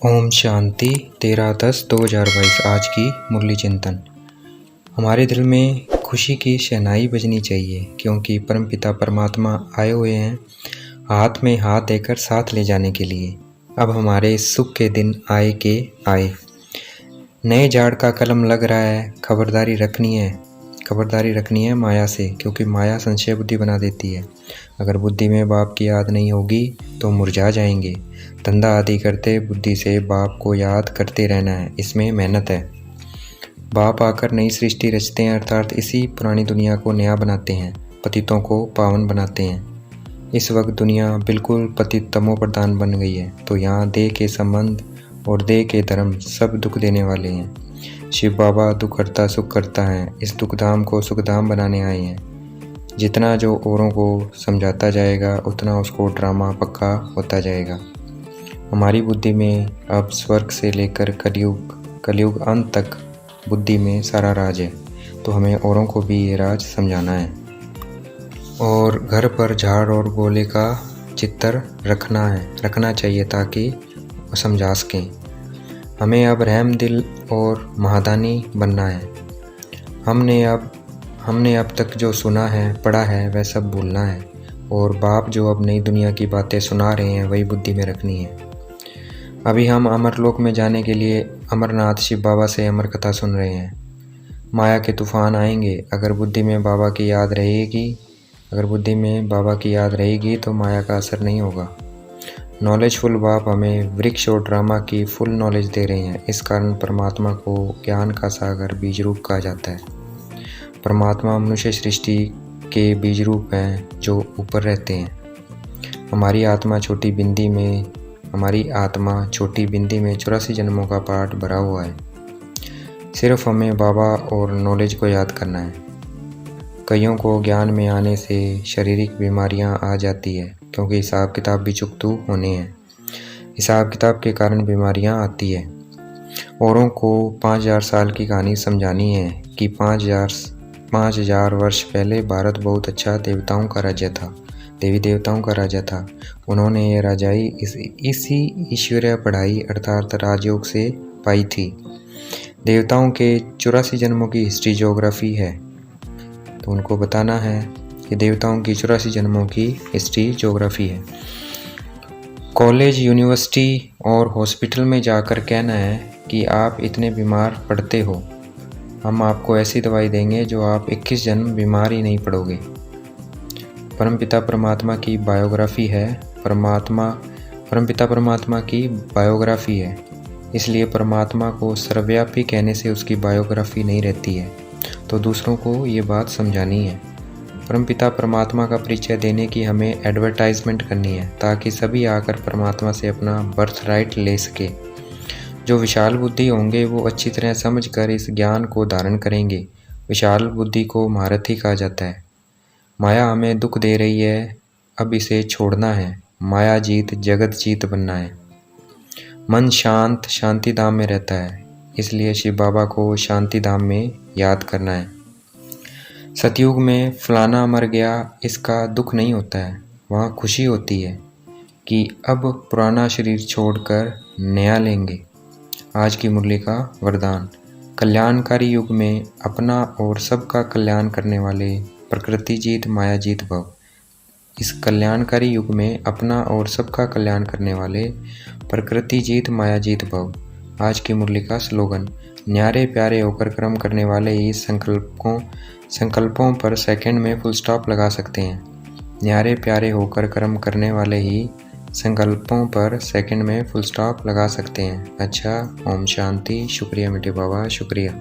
ओम शांति 13/10/2022। आज की मुरली चिंतन। हमारे दिल में खुशी की शहनाई बजनी चाहिए, क्योंकि परमपिता परमात्मा आए हुए हैं हाथ में हाथ देकर साथ ले जाने के लिए। अब हमारे सुख के दिन आए के आए। नए झाड़ का कलम लग रहा है, खबरदारी रखनी है माया से, क्योंकि माया संशय बुद्धि बना देती है। अगर बुद्धि में बाप की याद नहीं होगी तो मुरझा जाएंगे। धंधा आदि करते बुद्धि से बाप को याद करते रहना है, इसमें मेहनत है। बाप आकर नई सृष्टि रचते हैं, अर्थात इसी पुरानी दुनिया को नया बनाते हैं, पतितों को पावन बनाते हैं। इस वक्त दुनिया बिल्कुल पतित तमो प्रधान बन गई है, तो यहाँ देह के संबंध और देह के धर्म सब दुख देने वाले हैं। शिव बाबा दुख करता सुख करता है, इस दुख धाम को सुख धाम बनाने आए हैं। जितना जो औरों को समझाता जाएगा उतना उसको ड्रामा पक्का होता जाएगा। हमारी बुद्धि में अब स्वर्ग से लेकर कलयुग अंत तक बुद्धि में सारा राज है, तो हमें औरों को भी ये राज समझाना है। और घर पर झाड़ और गोले का चित्र रखना चाहिए, ताकि वो समझा सकें। हमें अब रहम दिल और महादानी बनना है। हमने अब तक जो सुना है पढ़ा है वह सब भूलना है, और बाप जो अब नई दुनिया की बातें सुना रहे हैं वही बुद्धि में रखनी है। अभी हम अमरलोक में जाने के लिए अमरनाथ शिव बाबा से अमर कथा सुन रहे हैं। माया के तूफान आएंगे, अगर बुद्धि में बाबा की याद रहेगी तो माया का असर नहीं होगा। नॉलेजफुल बाप हमें वृक्ष और ड्रामा की फुल नॉलेज दे रहे हैं। इस कारण परमात्मा को ज्ञान का सागर बीज रूप कहा जाता है। परमात्मा मनुष्य सृष्टि के बीज रूप हैं जो ऊपर रहते हैं। हमारी आत्मा छोटी बिंदी में 84 जन्मों का पाठ भरा हुआ है। सिर्फ हमें बाबा और नॉलेज को याद करना है। कईयों को ज्ञान में आने से शारीरिक बीमारियां आ जाती है, क्योंकि हिसाब किताब भी चुकतू होने हैं। हिसाब किताब के कारण बीमारियां आती है। औरों को 5000 साल की कहानी समझानी है कि 5000 वर्ष पहले भारत बहुत अच्छा देवी देवताओं का राज्य था। उन्होंने ये राजाई इसी ईश्वरीय पढ़ाई अर्थात राजयोग से पाई थी। देवताओं के 84 जन्मों की हिस्ट्री ज्योग्राफी है, तो उनको बताना है कि देवताओं की 84 जन्मों की हिस्ट्री ज्योग्राफी है। कॉलेज, यूनिवर्सिटी और हॉस्पिटल में जाकर कहना है कि आप इतने बीमार पड़ते हो, हम आपको ऐसी दवाई देंगे जो आप 21 जन्म बीमार ही नहीं पड़ोगे। परमपिता परमात्मा की बायोग्राफी है, इसलिए परमात्मा को सर्वव्यापी कहने से उसकी बायोग्राफी नहीं रहती है, तो दूसरों को ये बात समझानी है। परमपिता परमात्मा का परिचय देने की हमें एडवर्टाइजमेंट करनी है, ताकि सभी आकर परमात्मा से अपना बर्थ राइट ले सके। जो विशाल बुद्धि होंगे वो अच्छी तरह समझकर इस ज्ञान को धारण करेंगे। विशाल बुद्धि को महारथी कहा जाता है। माया हमें दुख दे रही है, अब इसे छोड़ना है। माया जीत जगत जीत बनना है। मन शांति धाम में रहता है, इसलिए शिव बाबा को शांति धाम में याद करना है। सतयुग में फलाना मर गया, इसका दुख नहीं होता है, वहाँ खुशी होती है कि अब पुराना शरीर छोड़कर नया लेंगे। आज की मुरली का वरदान। कल्याणकारी युग में अपना और सबका कल्याण करने वाले प्रकृति जीत माया जीत भव। इस कल्याणकारी युग में अपना और सबका कल्याण करने वाले प्रकृति जीत माया जीत भव। आज की मुरली का स्लोगन। न्यारे प्यारे होकर कर्म करने वाले ही संकल्पों पर सेकंड में फुल स्टॉप लगा सकते हैं। न्यारे प्यारे होकर कर्म करने वाले ही संकल्पों पर सेकंड में फुल स्टॉप लगा सकते हैं। अच्छा, ओम शांति। शुक्रिया मीठे बाबा, शुक्रिया।